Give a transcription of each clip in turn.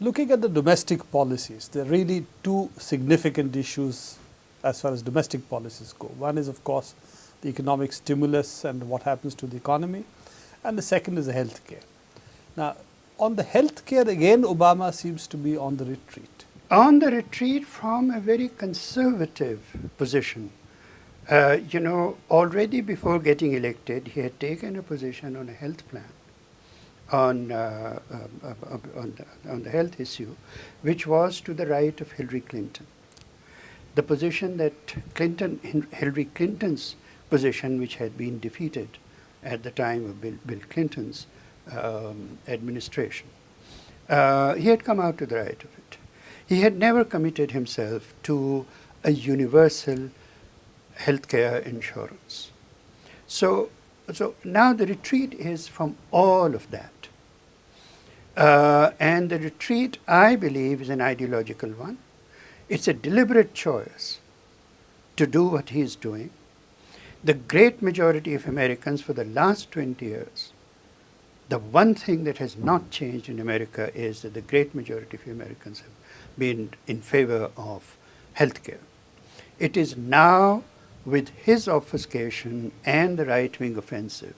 Looking at the domestic policies, there are really two significant issues as far as domestic policies go. One is, of course, the economic stimulus and what happens to the economy, and the second is the healthcare. Now, on the healthcare, again, Obama seems to be on the retreat. On the retreat from a very conservative position. Already before getting elected, he had taken a position on a health plan, on the health issue, which was to the right of Hillary Clinton. The position that Hillary Clinton's position, which had been defeated at the time of Bill Clinton's administration, he had come out to the right of it. He had never committed himself to a universal healthcare insurance. So now the retreat is from all of that. And the retreat, I believe, is an ideological one. It's a deliberate choice to do what he is doing. The great majority of Americans for the last 20 years, the one thing that has not changed in America is that the great majority of Americans have been in favor of healthcare. It is now, with his obfuscation and the right-wing offensive,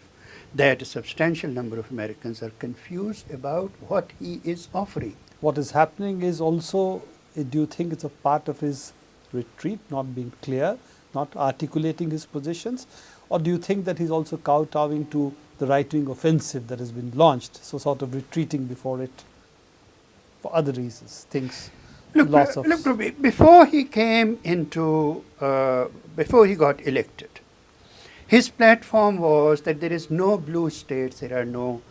that a substantial number of Americans are confused about what he is offering. What is happening is also, do you think it's a part of his retreat, not being clear, not articulating his positions? Or do you think that he's also kowtowing to the right-wing offensive that has been launched, so sort of retreating before it for other reasons, things, loss of... Look, before he came into, before he got elected, his platform was that there is no blue states, there are no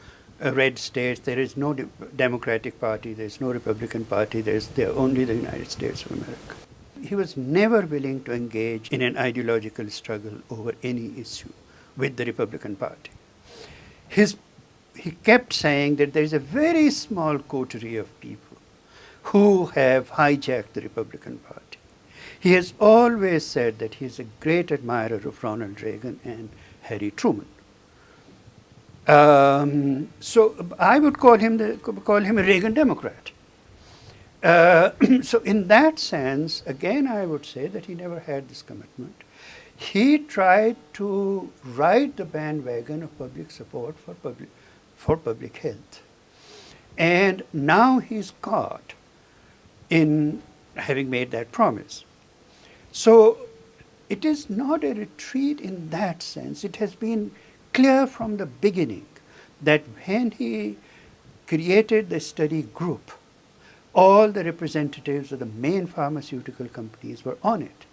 red states, there is no Democratic Party, there is no Republican Party, there are only the United States of America. He was never willing to engage in an ideological struggle over any issue with the Republican Party. He kept saying that there is a very small coterie of people who have hijacked the Republican Party. He has always said that he is a great admirer of Ronald Reagan and Harry Truman. So I would call him a Reagan Democrat. So in that sense, again, I would say that he never had this commitment. He tried to ride the bandwagon of public support for public health. And now he's caught in having made that promise. So it is not a retreat in that sense. It has been clear from the beginning that when he created the study group, all the representatives of the main pharmaceutical companies were on it.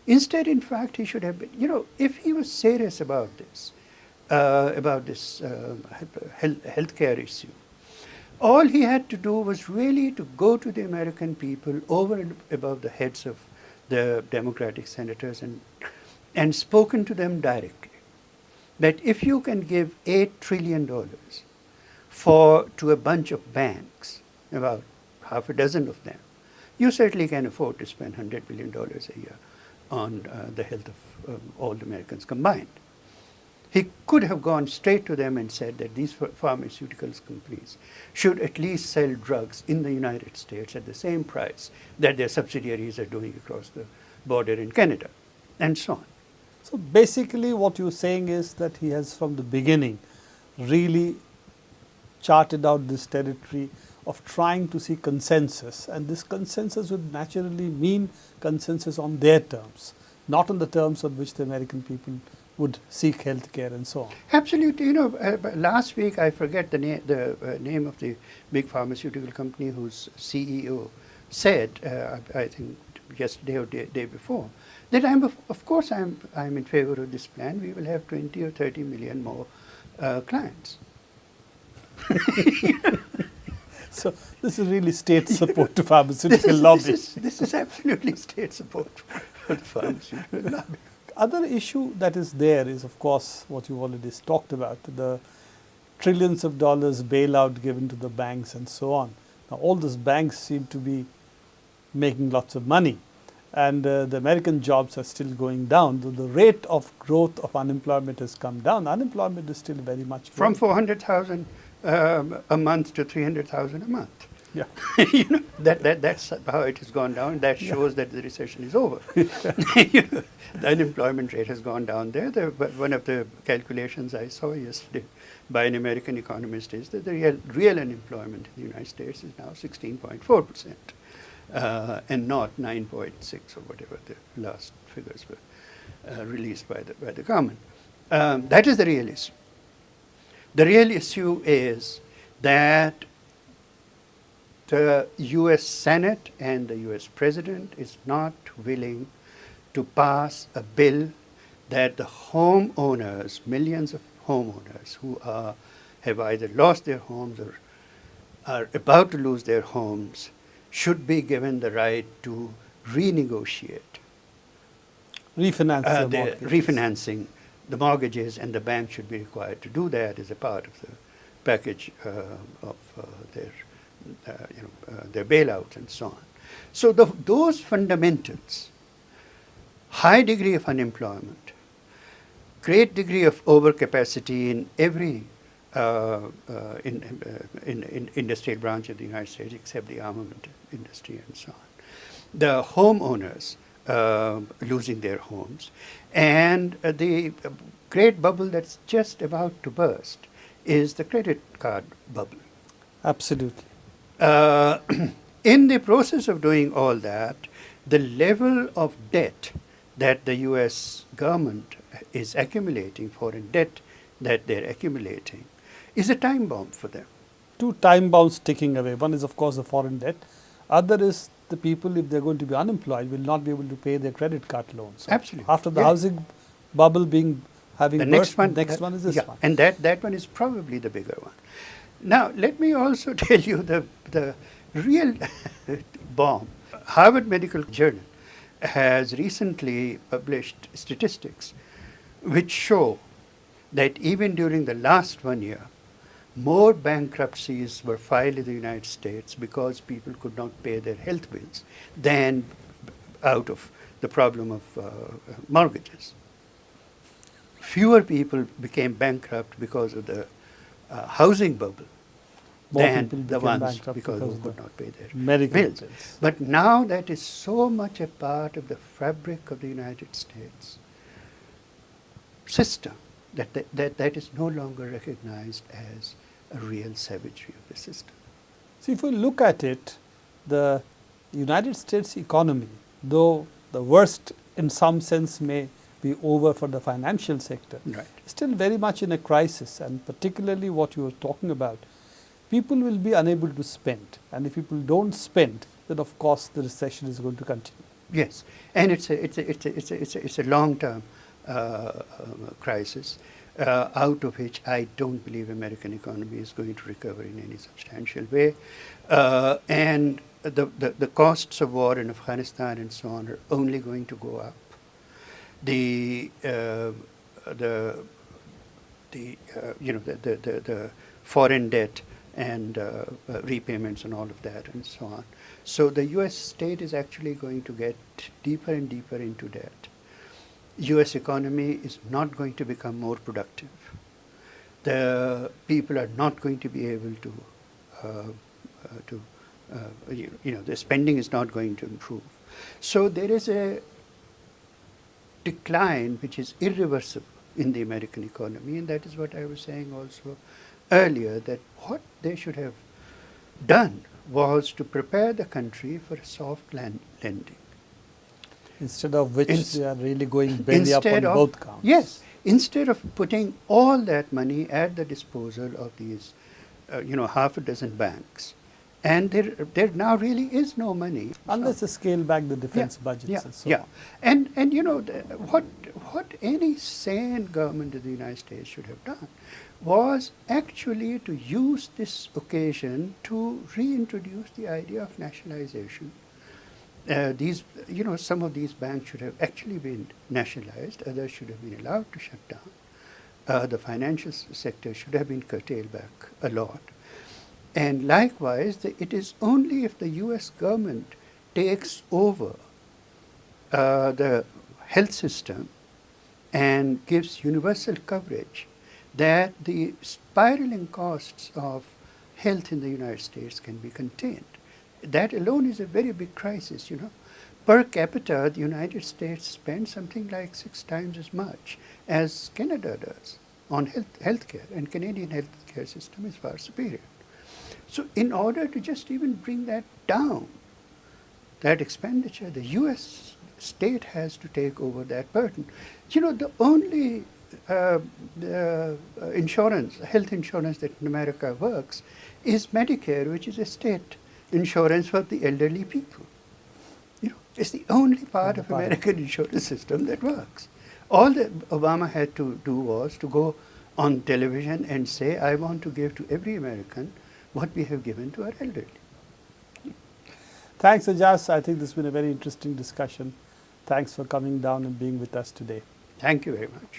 Instead, in fact, he should have been, if he was serious about this healthcare issue, all he had to do was really to go to the American people over and above the heads of the Democratic senators and spoken to them directly. That if you can give $8 trillion to a bunch of banks, about half a dozen of them, you certainly can afford to spend $100 billion a year on the health of all the Americans combined. He could have gone straight to them and said that these pharmaceuticals companies should at least sell drugs in the United States at the same price that their subsidiaries are doing across the border in Canada, and so on. So basically what you're saying is that he has from the beginning really charted out this territory of trying to see consensus, and this consensus would naturally mean consensus on their terms, not on the terms on which the American people would seek health care and so on. Absolutely. Last week, I forget the name of the big pharmaceutical company whose CEO said, I think yesterday or day before, that of course I'm in favor of this plan. We will have 20 or 30 million more clients. So this is really state support to pharmaceutical lobby. This is absolutely state support for the pharmaceutical lobby. Other issue that is there is, of course, what you already talked about, the trillions of dollars bailout given to the banks and so on. Now, all those banks seem to be making lots of money, and the American jobs are still going down. The rate of growth of unemployment has come down. Unemployment is still very much growing. From 400,000 a month to 300,000 a month. Yeah. That's how it has gone down. That shows that the recession is over. The unemployment rate has gone down there. One of the calculations I saw yesterday by an American economist is that the real unemployment in the United States is now 16.4%, and not 9.6 or whatever the last figures were released by the government. That is the real issue. The real issue is that the U.S. Senate and the U.S. President is not willing to pass a bill that the homeowners, millions of homeowners who have either lost their homes or are about to lose their homes, should be given the right to renegotiate refinancing the mortgages, and the bank should be required to do that as a part of the package of their bailouts and so on. So those fundamentals, high degree of unemployment, great degree of overcapacity in every in industrial branch of the United States except the armament industry and so on, the homeowners losing their homes, and the great bubble that's just about to burst is the credit card bubble. Absolutely. In the process of doing all that, the level of debt that the U.S. government is accumulating, foreign debt that they're accumulating, is a time bomb for them. Two time bombs ticking away. One is, of course, the foreign debt. Other is the people, if they're going to be unemployed, will not be able to pay their credit card loans. So absolutely. after the housing bubble having the burst, next one is this one. And that one is probably the bigger one. Now, let me also tell you the real bomb. Harvard Medical Journal has recently published statistics which show that even during the last 1 year, more bankruptcies were filed in the United States because people could not pay their health bills than out of the problem of mortgages. Fewer people became bankrupt because of the housing bubble than the ones because who could not pay their medical bills. But now that is so much a part of the fabric of the United States system that is no longer recognized as a real savagery of the system. See, if we look at it, the United States economy, though the worst in some sense may be over for the financial sector, right, is still very much in a crisis, and particularly what you were talking about, people will be unable to spend, and if people don't spend, then of course the recession is going to continue. Yes, and it's a long-term crisis, out of which I don't believe American economy is going to recover in any substantial way, and the costs of war in Afghanistan and so on are only going to go up. The foreign debt and repayments and all of that and so on. So the U.S. state is actually going to get deeper and deeper into debt. U.S. economy is not going to become more productive. The people are not going to be able to the spending is not going to improve. So there is a decline which is irreversible in the American economy, and that is what I was saying also earlier, that what they should have done was to prepare the country for a soft landing. Instead of which they are really going belly up on both counts. Yes, instead of putting all that money at the disposal of these, half a dozen banks, and there now really is no money. Unless they scale back the defense budgets and so on. And what any sane government of the United States should have done was actually to use this occasion to reintroduce the idea of nationalization. Some of these banks should have actually been nationalized, others should have been allowed to shut down. The financial sector should have been curtailed back a lot. And likewise, it is only if the U.S. government takes over the health system and gives universal coverage that the spiraling costs of health in the United States can be contained. That alone is a very big crisis, you know. Per capita, the United States spends something like 6 times as much as Canada does on healthcare, and Canadian healthcare system is far superior. So in order to just even bring that down, that expenditure, the US state has to take over that burden. You know, the only insurance, health insurance that in America works is Medicare, which is a state insurance for the elderly people. You know, it's the only part of American insurance system that works. All that Obama had to do was to go on television and say, I want to give to every American what we have given to our elderly. Thanks, Aijaz. I think this has been a very interesting discussion. Thanks for coming down and being with us today. Thank you very much.